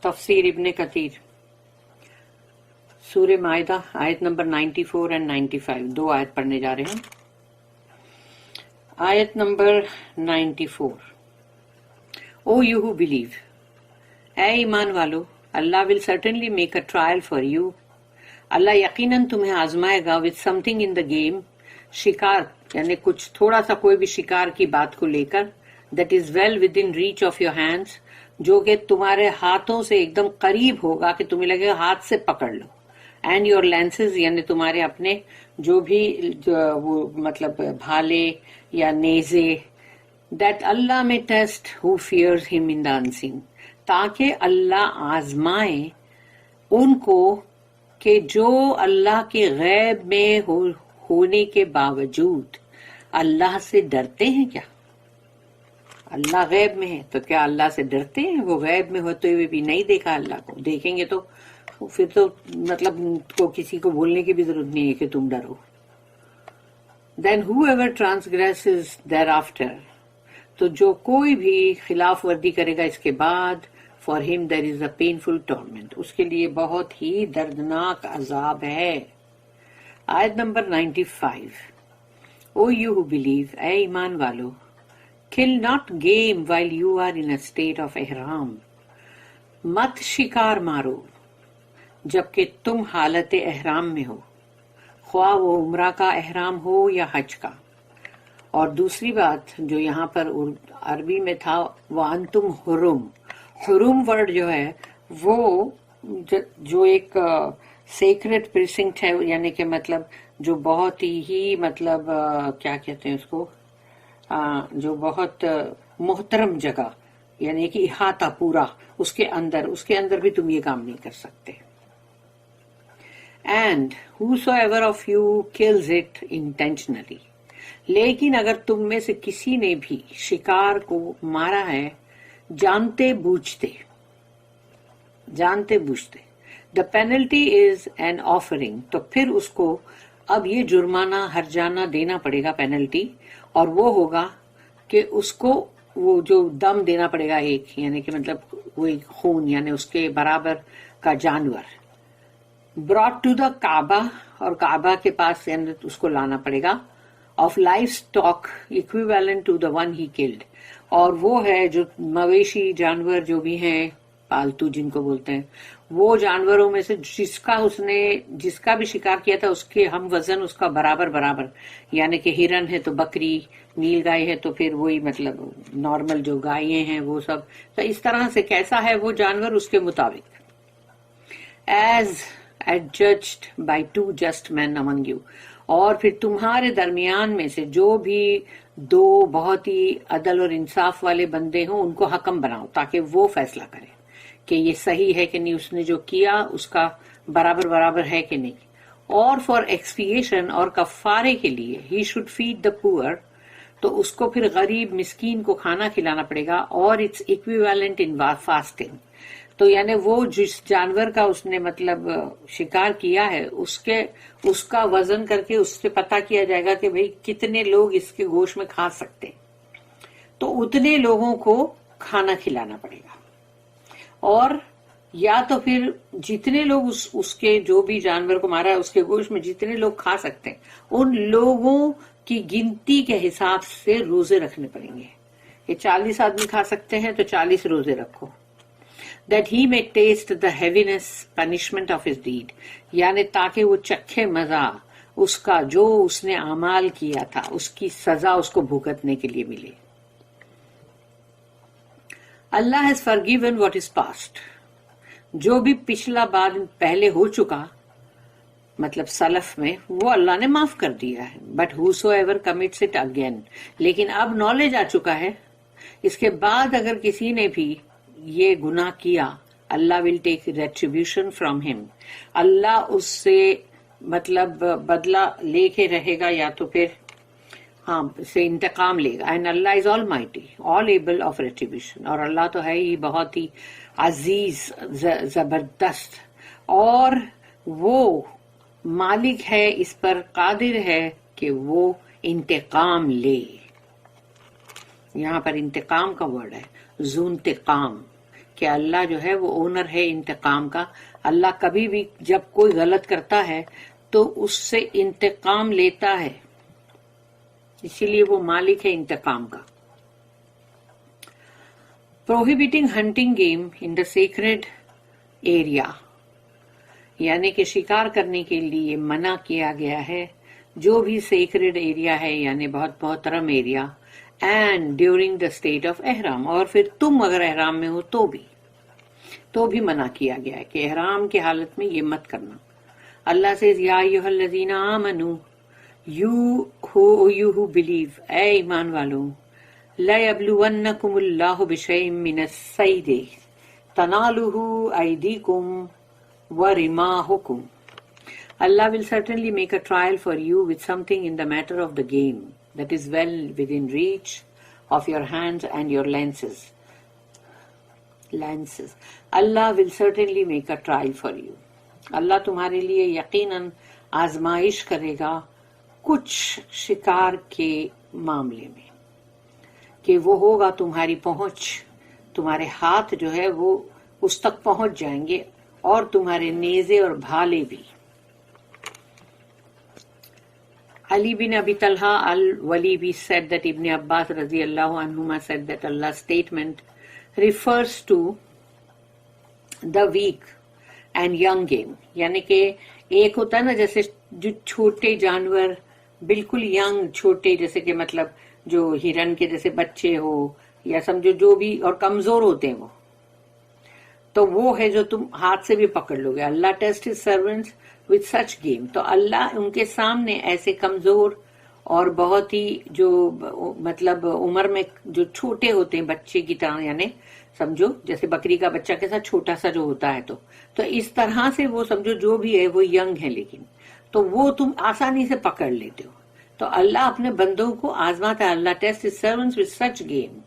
تفسیر ابن کثیر سورہ مائدہ آیت نمبر 94 and 95 دو آیت پڑھنے جا رہے ہیں. آیت نمبر 94. او یو ہو بلیو، اے ایمان والو، Allah will certainly make a trial for you, Allah یقیناً تمہیں آزمائے گا with something in the game, شکار یعنی کچھ تھوڑا سا کوئی بھی شکار کی بات کو لے کر، that is well within reach of your hands, جو کہ تمہارے ہاتھوں سے ایک دم قریب ہوگا کہ تمہیں لگے گا ہاتھ سے پکڑ لو، اینڈ یور لینسز یعنی تمہارے اپنے جو بھی وہ مطلب بھالے یا نیزے، دیٹ اللہ میں ٹیسٹ ہو فیئرز ہم ان دا انسین، تاکہ اللہ آزمائے ان کو کہ جو اللہ کے غیب میں ہونے کے باوجود اللہ سے ڈرتے ہیں. کیا اللہ غیب میں ہے تو کیا اللہ سے ڈرتے ہیں؟ وہ غیب میں ہوتے ہوئے بھی نہیں دیکھا اللہ کو، دیکھیں گے تو پھر تو مطلب کو کسی کو بولنے کی بھی ضرورت نہیں ہے کہ تم ڈرو. دین ہو ایور ٹرانسگریسز دیر آفٹر، تو جو کوئی بھی خلاف ورزی کرے گا اس کے بعد، فار ہم دیر از اے پینفل ٹورمنٹ، اس کے لیے بہت ہی دردناک عذاب ہے. آیت نمبر 95. او یو ہو بلیو، اے ایمان والو، kill not game while you are in a state of ihram، مت شکار مارو جبکہ تم حالت احرام میں ہو، خواہ وہ عمرہ کا احرام ہو یا حج کا. اور دوسری بات جو یہاں پر عربی میں تھا، وَأَنْتُمْ حُرُمْ، حرم ورڈ جو ہے وہ جو ایک سیکرٹ پریسنکٹ ہے، یعنی کہ مطلب جو بہت ہی مطلب کیا کہتے ہیں اس کو، جو بہت محترم جگہ، یعنی کہ احاطہ پورا اس کے اندر بھی تم یہ کام نہیں کر سکتے. And whosoever of you kills it intentionally، لیکن اگر تم میں سے کسی نے بھی شکار کو مارا ہے جانتے بوجھتے، the penalty is an offering، تو پھر اس کو اب یہ جرمانہ ہرجانہ دینا پڑے گا، پینلٹی، اور وہ ہوگا کہ اس کو وہ جو دم دینا پڑے گا ایک، یعنی کہ مطلب وہ ایک خون یعنی اس کے برابر کا جانور، brought to the کعبہ، اور کعبہ کے پاس یعنی اس کو لانا پڑے گا، of livestock equivalent to the one he killed، اور وہ ہے جو مویشی جانور جو بھی ہیں پالتو جن کو بولتے ہیں، وہ جانوروں میں سے جس کا بھی شکار کیا تھا اس کے ہم وزن، اس کا برابر، یعنی کہ ہرن ہے تو بکری، نیل گائے ہے تو پھر وہی مطلب نارمل جو گائیں ہیں وہ سب، تو اس طرح سے کیسا ہے وہ جانور اس کے مطابق. As adjudged by two just men among you، اور پھر تمہارے درمیان میں سے جو بھی دو بہت ہی عدل اور انصاف والے بندے ہوں ان کو حکم بناؤ، تاکہ وہ فیصلہ کرے کہ یہ صحیح ہے کہ نہیں، اس نے جو کیا اس کا برابر ہے کہ نہیں. اور فار ایکسپیشن، اور کفارے کے لیے، ہی شوڈ فیڈ دا پور، تو اس کو پھر غریب مسکین کو کھانا کھلانا پڑے گا، اور اٹس ایکویویلنٹ ان فاسٹنگ، تو یعنی وہ جس جانور کا اس نے مطلب شکار کیا ہے اس کا وزن کر کے اس سے پتہ کیا جائے گا کہ بھئی کتنے لوگ اس کے گوشت میں کھا سکتے، تو اتنے لوگوں کو کھانا کھلانا پڑے گا. اور یا تو پھر جتنے لوگ اس کے جو بھی جانور کو مارا ہے اس کے گوشت میں جتنے لوگ کھا سکتے ہیں ان لوگوں کی گنتی کے حساب سے روزے رکھنے پڑیں گے، کہ 40 آدمی کھا سکتے ہیں تو 40 روزے رکھو. that he may taste the heaviness punishment of his deed، یعنی تاکہ وہ چکھے مزہ اس کا جو اس نے اعمال کیا تھا اس کی سزا اس کو بھگتنے کے لیے ملے. اللہ has forgiven what is past، جو بھی پچھلا بعد پہلے ہو چکا مطلب سلف میں وہ اللہ نے معاف کر دیا ہے. but whosoever commits it again، لیکن اب نالج آ چکا ہے، اس کے بعد اگر کسی نے بھی یہ گناہ کیا، اللہ will take retribution from him، اللہ اس سے مطلب بدلہ لے کے رہے گا یا تو پھر سے انتقام لے گا. And Allah is almighty all able of retribution, اور اللہ تو ہے ہی بہت ہی عزیز زبردست، اور وہ مالک ہے، اس پر قادر ہے کہ وہ انتقام لے. یہاں پر انتقام کا ورڈ ہے ذو انتقام، کہ اللہ جو ہے وہ اونر ہے انتقام کا. اللہ کبھی بھی جب کوئی غلط کرتا ہے تو اس سے انتقام لیتا ہے، اسی لیے وہ مالک ہے انتقام کا. پروہیبٹنگ ہنٹنگ گیم ان دا سیکریڈ ایریا، یعنی کہ شکار کرنے کے لیے منع کیا گیا ہے جو بھی سیکریڈ ایریا ہے، یعنی بہت محترم area. And during the state of احرام، اور پھر تم اگر احرام میں ہو تو بھی منع کیا گیا ہے کہ احرام کی حالت میں یہ مت کرنا. اللہ سے یا ایھا الذین آمنو، یو ہو بلیو، اے ایمان والو، لَيَبْلُوَنَّكُمُ اللَّهُ بِشَيْءٍ مِّنَ الصَّيْدِ تَنَالُهُ أَيْدِيكُمْ وَرِمَاحُكُمْ. Allah will certainly make a trial for you with something in the matter of the game that is well within reach of your hands and your lances. Allah will certainly make a trial for you. اللہ تمہارے لیے یقیناً آزمائش کرے گا کچھ شکار کے معاملے میں، کہ وہ ہوگا تمہاری پہنچ، تمہارے ہاتھ جو ہے وہ اس تک پہنچ جائیں گے، اور تمہارے نیزے اور بھالے بھی. Ali bin Abi Talha al-Walibi said that Ibn Abbas radiyallahu anhuma said that Allah's statement refers to the weak and young game. یعنی کہ ایک ہوتا ہے نا جیسے جو چھوٹے جانور بالکل ینگ، چھوٹے جیسے کہ مطلب جو ہرن کے جیسے بچے ہو، یا سمجھو جو بھی، اور کمزور ہوتے ہیں وہ، تو وہ ہے جو تم ہاتھ سے بھی پکڑ لو گے. Allah test his servants with such game. تو اللہ ان کے سامنے ایسے کمزور اور بہت ہی جو مطلب عمر میں جو چھوٹے ہوتے ہیں بچے کی طرح، یعنی سمجھو جیسے بکری کا بچہ کے ساتھ چھوٹا سا جو ہوتا ہے، تو اس طرح سے وہ سمجھو جو بھی ہے وہ ینگ ہے، لیکن تو وہ تم آسانی سے پکڑ لیتے ہو. تو اللہ اپنے بندوں کو آزماتا ہے. Allah test his servants with such game.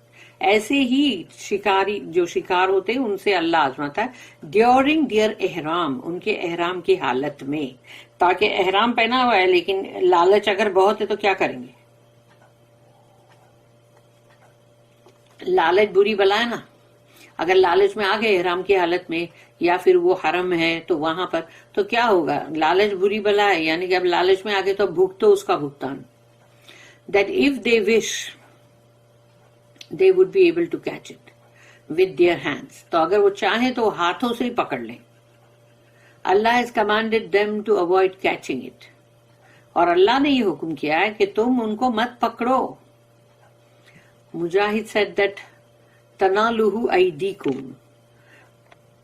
ایسے ہی شکاری جو شکار ہوتے ہیں ان سے اللہ آزماتا ہے ڈیورنگ دیئر احرام، ان کے احرام کی حالت میں. تاکہ احرام پہنا ہوا ہے لیکن لالچ اگر بہت ہے تو کیا کریں گے؟ لالچ بری بلا ہے نا. اگر لالچ میں آ گئے احرام کی حالت میں، یا پھر وہ حرم ہے تو وہاں پر، تو کیا ہوگا؟ لالچ بری بلا ہے، یعنی کہ اب لالچ میں آ گئے تو بھگتو اس کا بھگتان. That if they wish they would be able to catch it with their hands. تو اگر وہ چاہیں تو ہاتھوں سے ہی پکڑ لیں. اللہ has commanded them to avoid catching it. اور اللہ نے یہ حکم کیا ہے کہ تم ان کو مت پکڑو. مجاہد said that تَنَالُهُ أَيْدِيكُمْ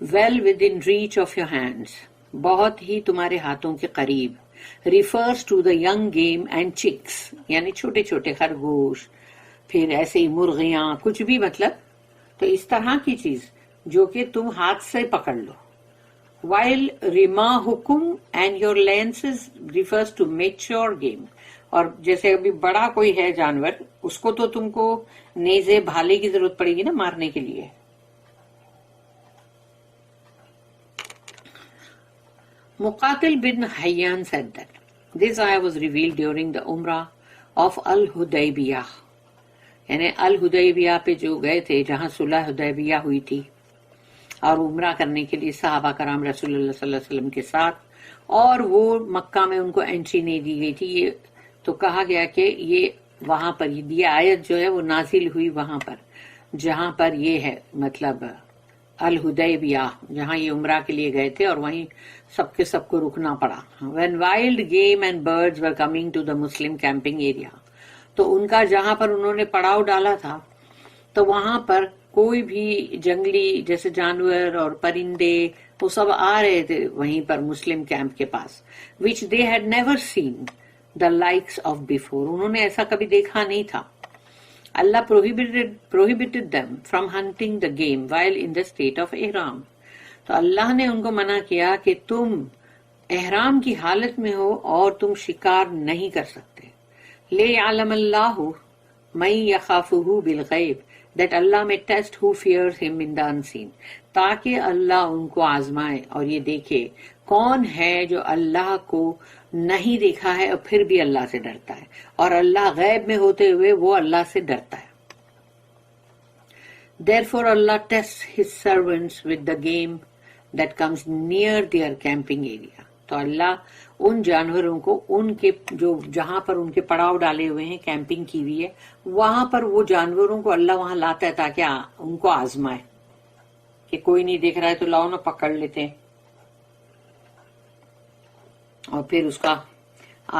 well within reach of your hands. بہت ہی تمہارے ہاتھوں کے قریب. refers to the young game and chicks، یعنی چھوٹے چھوٹے خرگوش، پھر ایسے ہی مرغیاں، کچھ بھی مطلب، تو اس طرح کی چیز جو کہ تم ہاتھ سے پکڑ لو. while رِمَاحُكُمْ and your lances refers to mature game. اور جیسے ابھی بڑا کوئی ہے جانور، اس کو تو تم کو نیزے بھالے کی ضرورت پڑے گی نا مارنے کے لیے. Muqatil bin Hayyan said that this ayah was revealed during the Umrah of Al-Hudaybiyah. یعنی الحدیبیہ پہ جو گئے تھے جہاں صلح حدیبیہ ہوئی تھی، اور عمرہ کرنے کے لیے صحابہ کرام رسول اللہ صلی اللہ علیہ وسلم کے ساتھ، اور وہ مکہ میں ان کو انٹری نہیں دی گئی تھی. یہ تو کہا گیا کہ یہ وہاں پر یہ آیت جو ہے وہ نازل ہوئی وہاں پر جہاں پر یہ ہے مطلب الحدیبیہ، جہاں یہ عمرہ کے لیے گئے تھے، اور وہیں سب کے سب کو رکنا پڑا. when wild game and birds were coming to the Muslim camping area. تو ان کا جہاں پر انہوں نے پڑاؤ ڈالا تھا تو وہاں پر کوئی بھی جنگلی جیسے جانور اور پرندے وہ سب آ رہے تھے وہیں پر مسلم کیمپ کے پاس. which they had never seen the likes of before. انہوں نے ایسا کبھی دیکھا نہیں تھا. Allah prohibited them from hunting the game while in the state of ihram. تو اللہ نے ان کو منع کیا کہ تم احرام کی حالت میں ہو اور تم شکار نہیں کر سکتے. لِيَعْلَمَ اللَّهُ مَن يَخَافُهُ بِالْغَيْبِ. That Allah may test who fears him in the unseen. تاکہ اللہ ان کو آزمائے اور یہ دیکھے کون ہے جو اللہ کو نہیں دیکھا ہے اور پھر بھی اللہ سے ڈرتا ہے، اور اللہ غیب میں ہوتے ہوئے وہ اللہ سے ڈرتا ہے. Therefore Allah tests his servants with the game that comes near their camping area. تو اللہ ان جانوروں کو ان کے جو جہاں پر ان کے پڑاؤ ڈالے ہوئے ہیں، کیمپنگ کی ہوئی ہے، وہاں پر وہ جانوروں کو اللہ وہاں لاتا ہے تاکہ ان کو آزمائے کہ کوئی نہیں دیکھ رہا ہے تو لاؤ نا پکڑ لیتے ہیں، اور پھر اس کا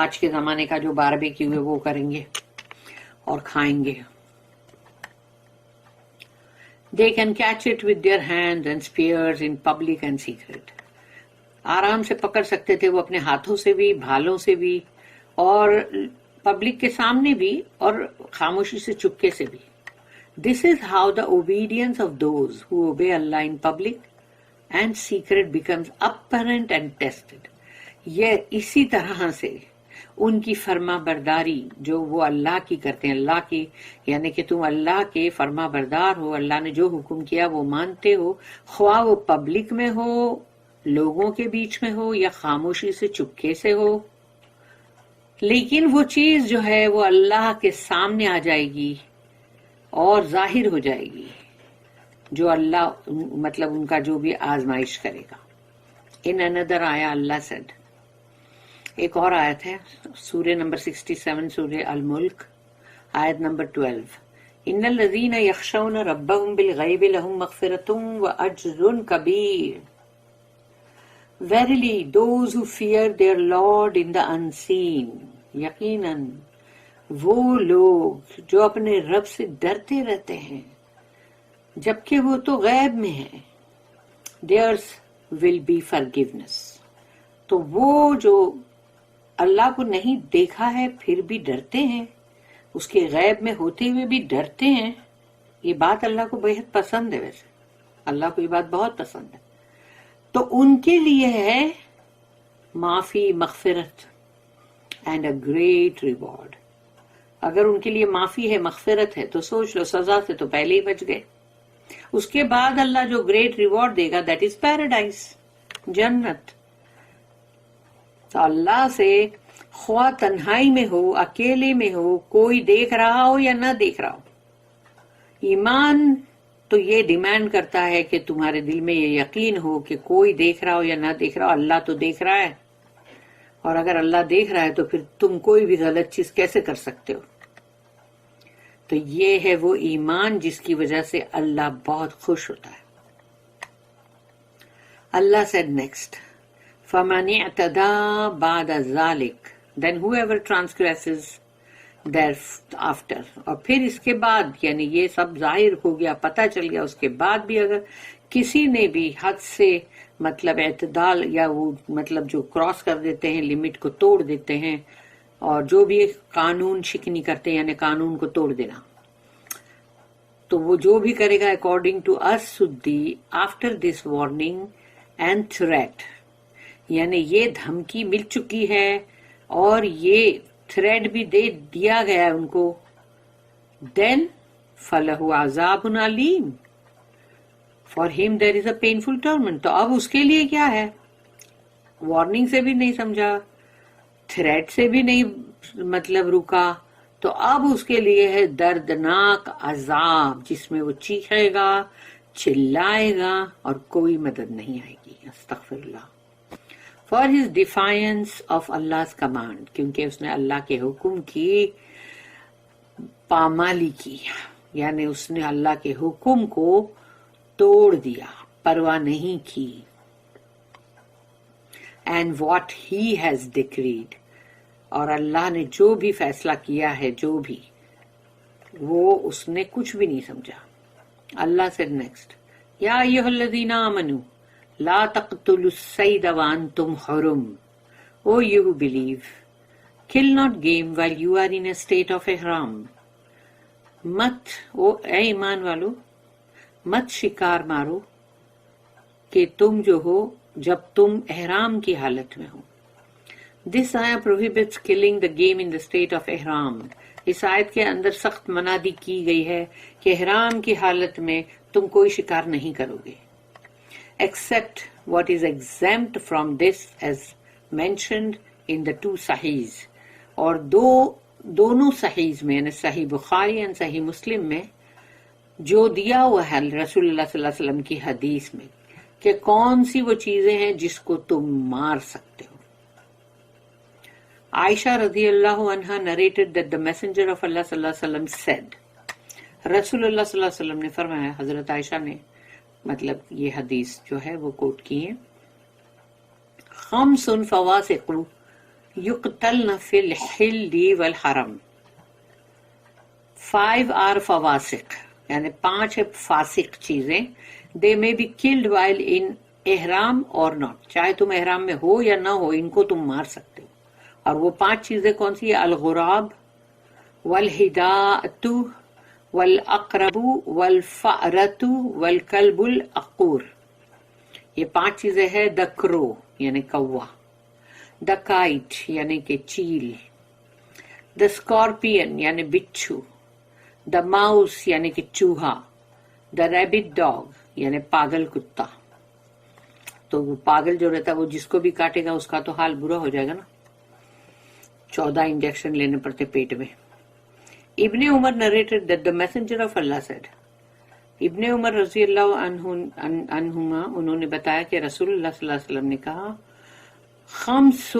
آج کے زمانے کا جو باربیکیو ہے وہ کریں گے اور کھائیں گے. They can catch it with their hands and spears in public and secret. آرام سے پکڑ سکتے تھے وہ اپنے ہاتھوں سے بھی، بھالوں سے بھی، اور پبلک کے سامنے بھی، اور خاموشی سے چپکے سے بھی. This is how the obedience of those who obey Allah in public and secret becomes apparent and tested. یہ اسی طرح سے ان کی فرما برداری جو وہ اللہ کی کرتے ہیں، اللہ کی یعنی کہ تم اللہ کے فرما بردار ہو، اللہ نے جو حکم کیا وہ مانتے ہو، خواہ وہ پبلک میں ہو، لوگوں کے بیچ میں ہو، یا خاموشی سے چپکے سے ہو، لیکن وہ چیز جو ہے وہ اللہ کے سامنے آ جائے گی اور ظاہر ہو جائے گی، جو اللہ مطلب ان کا جو بھی آزمائش کرے گا. ان another آیا اللہ said، ایک اور آیت ہے سورہ نمبر 67 سورہ الملک آیت نمبر 12، ان الذین یخشون ربهم بالغیب لهم مغفرۃ واجر کبیر. Verily, those who fear their Lord in the unseen, یقیناً وہ لوگ جو اپنے رب سے ڈرتے رہتے ہیں جبکہ وہ تو غیب میں ہیں، theirs will be forgiveness. تو وہ جو اللہ کو نہیں دیکھا ہے پھر بھی ڈرتے ہیں، اس کے غیب میں ہوتے ہوئے بھی ڈرتے ہیں، یہ بات اللہ کو بہت پسند ہے. ویسے اللہ کو یہ بات بہت پسند ہے، تو ان کے لیے ہے معافی، مغفرت اینڈ اے گریٹ ریوارڈ. اگر ان کے لیے معافی ہے، مغفرت ہے، تو سوچ لو سزا سے تو پہلے ہی بچ گئے. اس کے بعد اللہ جو گریٹ ریوارڈ دے گا دیٹ از پیراڈائز، جنت. تو اللہ سے خواہ تنہائی میں ہو، اکیلے میں ہو، کوئی دیکھ رہا ہو یا نہ دیکھ رہا ہو، ایمان تو یہ ڈیمانڈ کرتا ہے کہ تمہارے دل میں یہ یقین ہو کہ کوئی دیکھ رہا ہو یا نہ دیکھ رہا ہو، اللہ تو دیکھ رہا ہے. اور اگر اللہ دیکھ رہا ہے تو پھر تم کوئی بھی غلط چیز کیسے کر سکتے ہو؟ تو یہ ہے وہ ایمان جس کی وجہ سے اللہ بہت خوش ہوتا ہے. اللہ said next، فَمَنِ اعْتَدَى بَعْدَ ذَلِكَ then whoever transgresses thereafter. اور پھر اس کے بعد یعنی یہ سب ظاہر ہو گیا، پتہ چل گیا، اس کے بعد بھی اگر کسی نے بھی حد سے مطلب اعتدال یا وہ مطلب جو کراس کر دیتے ہیں، لمٹ کو توڑ دیتے ہیں، اور جو بھی قانون شکنی کرتے ہیں یعنی قانون کو توڑ دینا، تو وہ جو بھی کرے گا اکارڈنگ ٹو اس سدی after this warning and threat, یعنی یہ دھمکی مل چکی ہے اور یہ تھریٹ بھی دے دیا گیا ہے ان کو، دین فَلَهُ عَذَابٌ عَلِيمٌ for him there is a painful torment. تو اب اس کے لیے کیا ہے؟ وارننگ سے بھی نہیں سمجھا، تھریٹ سے بھی نہیں مطلب رکا، تو اب اس کے لیے ہے دردناک عذاب جس میں وہ چیخے گا، چلائے گا اور کوئی مدد نہیں آئے گی. استغفر اللہ. For his defiance of Allah's command، کیونکہ اس نے اللہ کے حکم کی پامالی کی، یعنی اس نے اللہ کے حکم کو توڑ دیا، پرواہ نہیں کی. And what he has decreed، اور اللہ نے جو بھی فیصلہ کیا ہے، جو بھی وہ اس نے کچھ بھی نہیں سمجھا. اللہ said next، یا ایھا الذین آمنوا لا تقتلوا الصید وانتم حرم. O you who believe, kill not game while you are in a state of ihram. مت اے ایمان والو مت شکار مارو کہ تم جو ہو جب تم احرام کی حالت میں ہو. This ayah prohibits killing the game in the state of ihram. اس آیت کے اندر سخت منادی کی گئی ہے کہ احرام کی حالت میں تم کوئی شکار نہیں کرو گے. Except what is exempt from this as mentioned in the two Sahihs. اور دونوں صحیح میں یعنی صحیح بخاری اور صحیح مسلم میں جو دیا ہوا ہے رسول اللہ صلی اللہ علیہ وسلم کی حدیث میں کہ کون سی وہ چیزیں ہیں جس کو تم مار سکتے ہو. عائشہ رضی اللہ عنہا narrated that the messenger of Allah صلی اللہ علیہ وسلم said, رسول اللہ صلی اللہ علیہ وسلم نے فرمایا، حضرت عائشہ نے مطلب یہ حدیث جو ہے وہ کوٹ کی ہے، خمس فواسق یقتلن فی الحل والحرم. 5 are فواسق، یعنی 5 فاسق چیزیں. they may be killed while in احرام اور not، چاہے تم احرام میں ہو یا نہ ہو ان کو تم مار سکتے ہو. اور وہ 5 چیزیں کون سی ہیں؟ الغراب والحداۃ والاقرب والفأرۃ والکلب العقور. یہ 5 چیزیں ہیں. دا کرو یعنی کوا، دا کائٹ یعنی کہ چیل، دا اسکارپین یعنی بچھو، دا ماؤس یعنی کہ چوہا، دا ریبٹ ڈاگ یعنی پاگل کتا. تو وہ پاگل جو رہتا ہے وہ جس کو بھی کاٹے گا اس کا تو حال برا ہو جائے گا نا، 14 انجیکشن لینے پڑتے پیٹ میں. ابن عمر narrated that the messenger of Allah said، ابن عمر رضی اللہ عنہما انہوں نے بتایا کہ رسول اللہ صلی اللہ علیہ وسلم نے کہا، خمس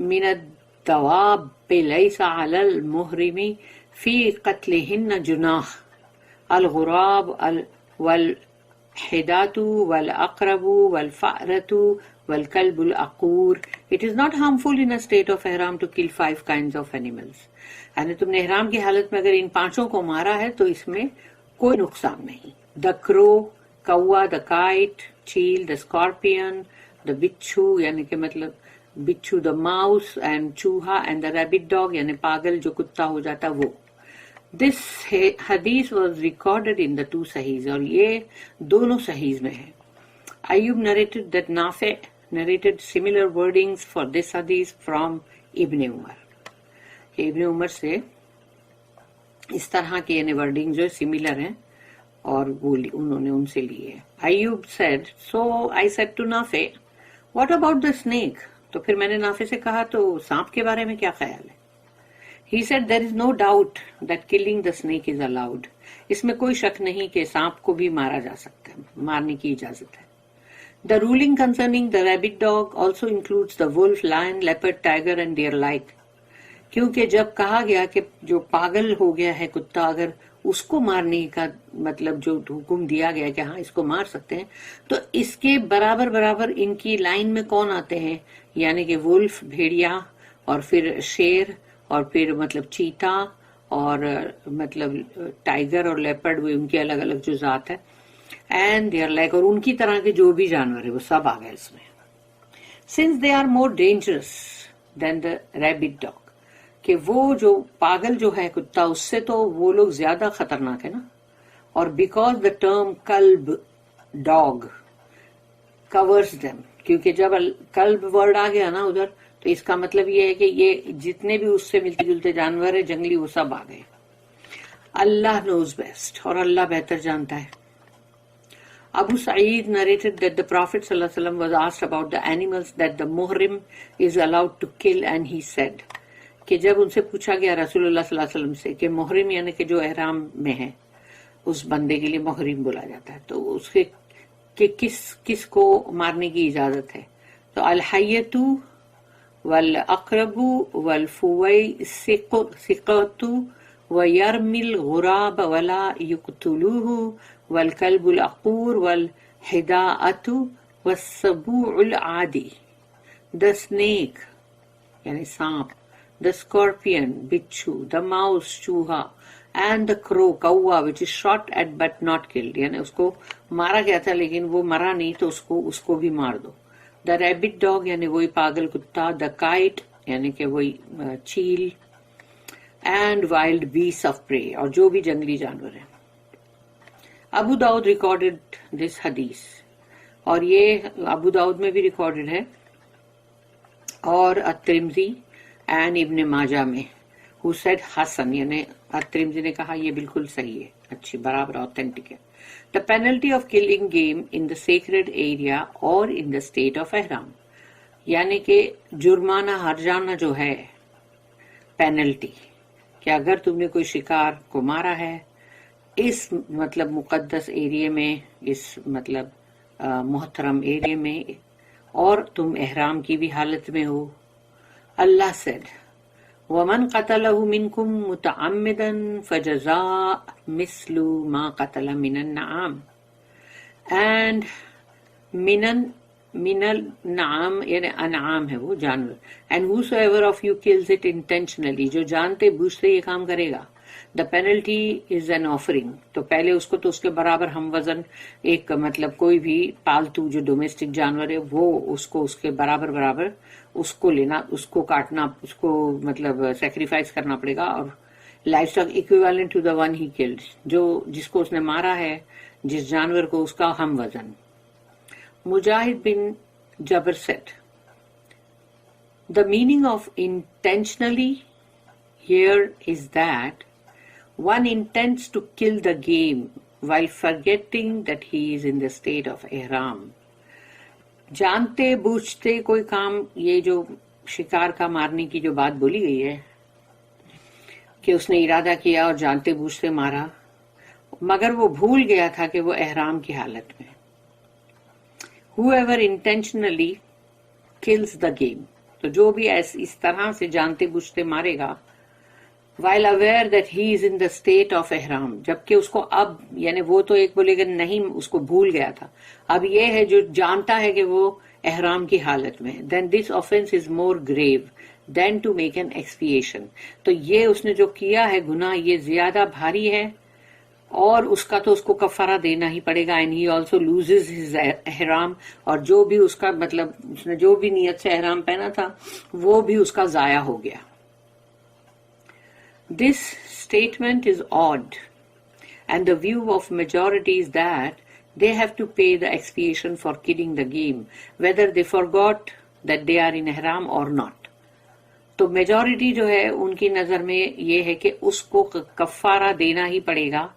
من الدواب لیس علی المحرم فی قتلہن جناح، الغراب والحداۃ والاقرب والفأرۃ والکلب العقور. It is not harmful in a state of ihram to kill 5 kinds of animals. یعنی تم نے احرام کی حالت میں اگر ان 5 کو مارا ہے تو اس میں کوئی نقصان نہیں. دا کرو کوا، دا کائٹ چیل، دا اسکارپین، دا بچھو یعنی کہ مطلب بچھو، دا ماؤس اینڈ چوہا، اینڈ دا ریبٹ ڈاگ یعنی پاگل جو کتا ہو جاتا وہ. دس حدیث واز ریکارڈیڈ ان دا 2 صحیح، اور یہ دونوں صحیح میں ہے. ایوب narrated that نافع narrated similar wordings for this hadith from ابن عمر، کہ ابن عمر سے اس طرح کے یعنی ورڈنگ جو سملر ہیں اور وہ انہوں نے ان سے لیے. Ayub said, so I said to نافع, what about the snake؟ تو پھر میں نے نافع سے کہا تو سانپ کے بارے میں کیا خیال ہے؟ He said there is no doubt that killing the snake is allowed. اس میں کوئی شک نہیں کہ سانپ کو بھی مارا جا سکتا ہے، مارنے کی اجازت ہے. The ruling concerning the rabbit dog also includes the wolf, lion, leopard, tiger and deer like. کیونکہ جب کہا گیا کہ جو پاگل ہو گیا ہے کتا، اگر اس کو مارنے کا مطلب جو حکم دیا گیا کہ ہاں اس کو مار سکتے ہیں، تو اس کے برابر برابر ان کی لائن میں کون آتے ہیں؟ یعنی کہ وولف بھیڑیا، اور پھر شیر، اور پھر مطلب چیتا، اور مطلب ٹائگر اور لیپرڈ، وہ ان کی الگ الگ جو ذات ہے. اینڈ دے آر لائک، اور ان کی طرح کے جو بھی جانور ہے وہ سب آ گئے اس میں. Since they are more dangerous than the rabbit dog, کہ وہ جو پاگل جو ہے کتا اس سے تو وہ لوگ زیادہ خطرناک ہے نا. اور بیکاز دا ٹرم کلب ڈاگ کورز دیم، کیونکہ جب کلب ورڈ آ گیا نا ادھر تو اس کا مطلب یہ ہے کہ یہ جتنے بھی اس سے ملتے جلتے جانور ہیں جنگلی وہ سب آ گئے. اللہ نوز بیسٹ، اور اللہ بہتر جانتا ہے. Abu Sa'id narrated that the Prophet ﷺ was asked about the animals that the muhrim is allowed to kill, and he said کہ جب ان سے پوچھا گیا رسول اللہ صلی اللہ علیہ وسلم سے کہ محرم یعنی کہ جو احرام میں ہے اس بندے کے لیے محرم بولا جاتا ہے، تو اس کے کہ کس کو مارنے کی اجازت ہے، تو الحیۃ والاقرب والفویسقۃ ویرمی الغراب ولا یقتلوہ والکلب العقور والحداۃ والسبوع العادی. دا snake یعنی سانپ، دا scorpion بچھو، دا mouse چوہا، and the crow کوا which is shot at but not killed، یعنی اس کو مارا گیا تھا لیکن وہ مرا نہیں تو اس کو بھی مار دو. دا ریبٹ ڈاگ یعنی وہی پاگل کتا، دا کائٹ یعنی کہ وہی چیل، اینڈ وائلڈ بیسٹ آف پرے، اور جو بھی جنگلی جانور ہیں. ابو داؤد ریکارڈڈ دس حدیث، اور یہ ابو داؤد میں بھی ریکارڈڈ ہے، اور الترمذی اینڈ ابن ماجہ میں. who said حسن، یعنی الترمذی نے کہا یہ بالکل صحیح ہے، اچھی برابر آتھینٹک ہے. The penalty of killing game in the sacred area or in the state of ihram، یعنی کہ جرمانہ ہرجانہ جو ہے پینلٹی، کہ اگر تم نے کوئی شکار کو مارا ہے اس مطلب مقدس ایریے میں، اس مطلب محترم ایریے میں، اور تم احرام کی بھی حالت میں ہو. اللہ said وَمَنْ قَتَلَهُ مِنْكُمْ مُتَعَمِّدًا فَجَزَاءٌ مِثْلُ مَا قَتَلَ مِنَ النَّعَامِ. اینڈ من النعام یعنی انعام ہے وہ جانور. And whosoever of you kills it intentionally، جو جانتے بوجھتے یہ کام کرے گا. The penalty is an offering. تو پہلے اس کو تو اس کے برابر ہم وزن ایک مطلب کوئی بھی پالتو جو ڈومیسٹک جانور ہے وہ اس کو اس کے برابر اس کو لینا، اس کو کاٹنا، اس کو مطلب سیکریفائس کرنا پڑے گا. اور livestock equivalent to the one he killed, جو جس کو اس نے مارا ہے، جس جانور کو، اس کا ہم وزن. مجاہد بن جبر said the meaning of intentionally here is that one intends to kill the game while forgetting that he is in the state of ihram. جانتے بوجھتے کوئی کام، یہ جو شکار کا مارنے کی جو بات بولی گئی ہے کہ اس نے ارادہ کیا اور جانتے بوجھتے مارا، مگر وہ بھول گیا تھا کہ وہ احرام کی حالت میں. whoever intentionally kills the game، تو جو بھی اس طرح سے جانتے بوجھتے مارے گا، while aware that he is in the state of ihram، جبکہ اس کو اب یعنی وہ تو ایک بولے گا نہیں اس کو بھول گیا تھا، اب یہ ہے جو جانتا ہے کہ وہ احرام کی حالت میں. then this offense is more grave than to make an expiation، تو یہ اس نے جو کیا ہے گناہ یہ زیادہ بھاری ہے اور اس کا تو اس کو کفارہ دینا ہی پڑے گا. And he also loses his احرام، اور جو بھی اس کا مطلب اس نے جو بھی نیت سے احرام پہنا تھا وہ بھی اس کا ضائع ہو گیا. This statement is odd and the view of majority is that they have to pay the expiation for killing the game whether they forgot that they are in ihram or not. تو majority جو ہے ان کی نظر میں یہ ہے کہ اس کو کفارہ دینا ہی پڑے گا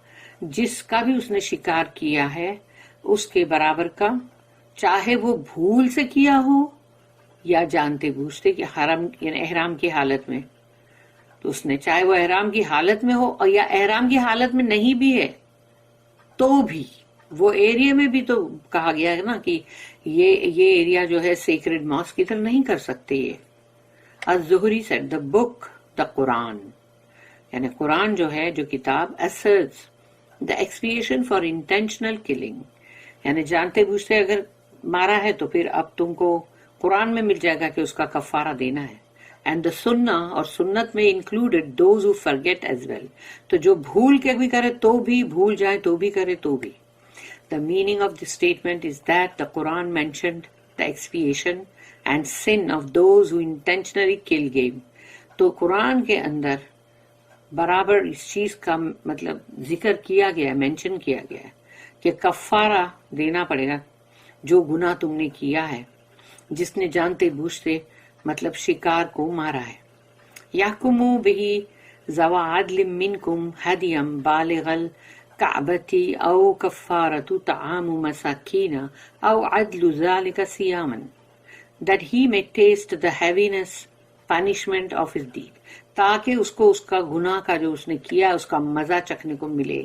جس کا بھی اس نے شکار کیا ہے اس کے برابر کا، چاہے وہ بھول سے کیا ہو یا جانتے بوجھتے کہ حرم یعنی احرام کی حالت میں. تو اس نے چاہے وہ احرام کی حالت میں ہو اور یا احرام کی حالت میں نہیں بھی ہے تو بھی وہ ایریا میں بھی تو کہا گیا ہے نا کہ یہ ایریا جو ہے سیکرڈ ماسک ادھر نہیں کر سکتے. یہ الزہری said the book the قرآن یعنی قرآن جو ہے جو کتاب asserts the expiation for intentional killing، یعنی جانتے بوجھتے اگر مارا ہے تو پھر اب تم کو قرآن میں مل جائے گا کہ اس کا کفارہ دینا ہے. اینڈ دا سنہ اور سنت میں included those who forget as well, تو جو بھول کے بھی کرے تو بھی، بھول جائے تو بھی کرے تو بھی. The meaning of this statement is that the Quran mentioned the expiation and sin of those who intentionally kill game. تو قرآن کے اندر برابر اس چیز کا مطلب ذکر کیا گیا ہے، مینشن کیا گیا ہے کہ کفارہ دینا پڑے گا جو گناہ تم نے کیا ہے، جس نے جانتے بوجھتے مطلب شکار کو مارا ہے. یحکموا بہ ذوی عدل منکم ہدیا بالغ الکعبۃ او کفارۃ طعام مساکین او عدل ذلک صیاما that he may taste the heaviness punishment of his deed، تاکہ اس کو اس کا گناہ کا جو اس نے کیا اس کا مزہ چکھنے کو ملے،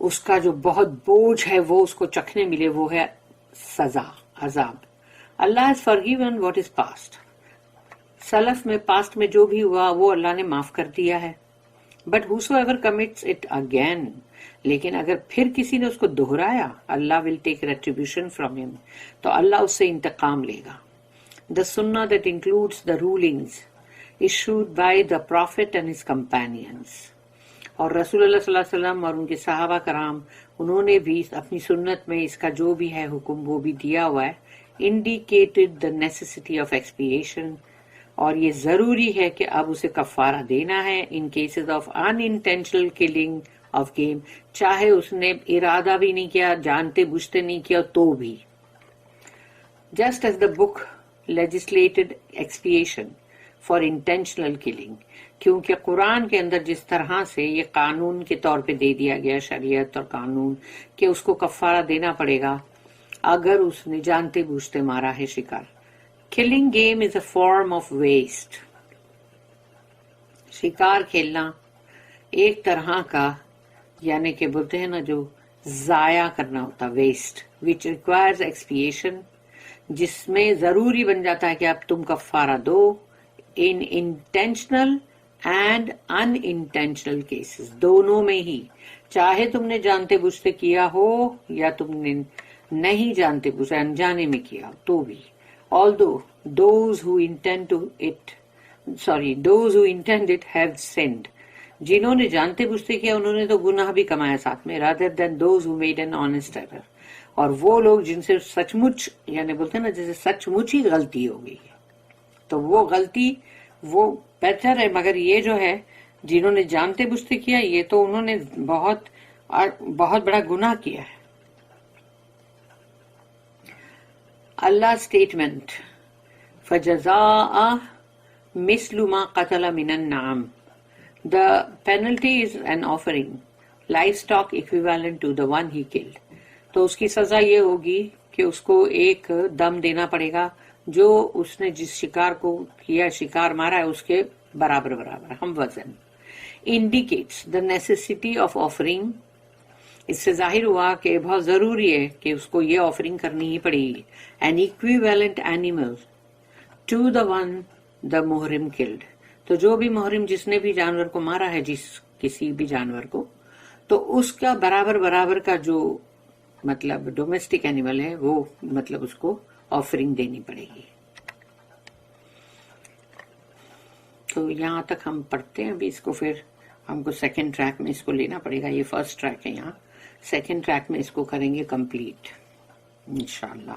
اس کا جو بہت بوجھ ہے وہ اس کو چکھنے ملے، وہ ہے سزا، عذاب. اللہ has forgiven what is past، سلف میں پاسٹ میں جو بھی ہوا وہ اللہ نے معاف کر دیا ہے. But whosoever commits it again، لیکن اگر پھر کسی نے اس کو دہرایا، اللہ will take retribution from him، تو اللہ اس سے انتقام لے گا. The sunnah that includes the rulings issued by the Prophet and his companions، اور رسول اللہ صلی اللہ علیہ وسلم اور ان کے صحابہ کرام انہوں نے بھی اپنی سنت میں اس کا جو بھی ہے حکم وہ بھی دیا ہوا ہے. indicated the necessity of expiation، اور یہ ضروری ہے کہ اب اسے کفارہ دینا ہے in cases of unintentional killing of game، چاہے اس نے ارادہ بھی نہیں کیا، جانتے بوجھتے نہیں کیا تو بھی. just as the book legislated expiation for intentional killing، کیونکہ قرآن کے اندر جس طرح سے یہ قانون کے طور پہ دے دیا گیا، شریعت اور قانون، کہ اس کو کفارہ دینا پڑے گا اگر اس نے جانتے بوجھتے مارا ہے شکار. Killing game is a form of waste، شکار کھیلنا ایک طرح کا یعنی کہ بولتے ہیں نا جو ضائع کرنا ہوتا ویسٹ وچ ریکوائرز ایکسپیشن جس میں ضروری بن جاتا ہے کہ اب تم کفارہ دو unintentional and unintentional cases دونوں میں ہی چاہے تم نے جانتے بوجھتے کیا ہو یا تم نے نہیں جانتے بوجھتے انجانے میں کیا ہو تو بھی although those who intend it have sinned جنہوں نے جانتے بوجھتے کیا انہوں نے تو گناہ بھی کمایا ساتھ میں rather than those who made an honest error اور وہ لوگ جن سے سچ مچ یعنی بولتے ہیں نا جیسے سچ مچ ہی غلطی ہو گئی ہے تو وہ غلطی وہ بہتر ہے مگر یہ جو ہے جنہوں نے جانتے بوجھتے کیا یہ تو انہوں نے بہت بڑا گناہ کیا ہے. اللہ اسٹیٹمنٹ فجزاء مثل ما قتل من النعم the penalty is an offering livestock equivalent to the one he killed تو اس کی سزا یہ ہوگی کہ اس کو ایک دم دینا پڑے گا جو اس نے جس شکار کو کیا شکار مارا ہے اس کے برابر ہم وزن. indicates the necessity of offering اس سے ظاہر ہوا کہ بہت ضروری ہے کہ اس کو یہ آفرنگ کرنی ہی پڑے گی an equivalent animal to the one the Muharram killed تو جو بھی محرم جس نے بھی جانور کو مارا ہے کسی بھی جانور کو تو اس کا برابر کا جو مطلب ڈومیسٹک اینیمل ہے وہ مطلب اس کو آفرنگ دینی پڑے گی. تو یہاں تک ہم پڑھتے ہیں ابھی اس کو پھر ہم کو سیکنڈ ٹریک میں اس کو لینا پڑے گا یہ فرسٹ ٹریک ہے یہاں سیکنڈ ٹریک میں اس کو کریں گے کمپلیٹ انشاءاللہ.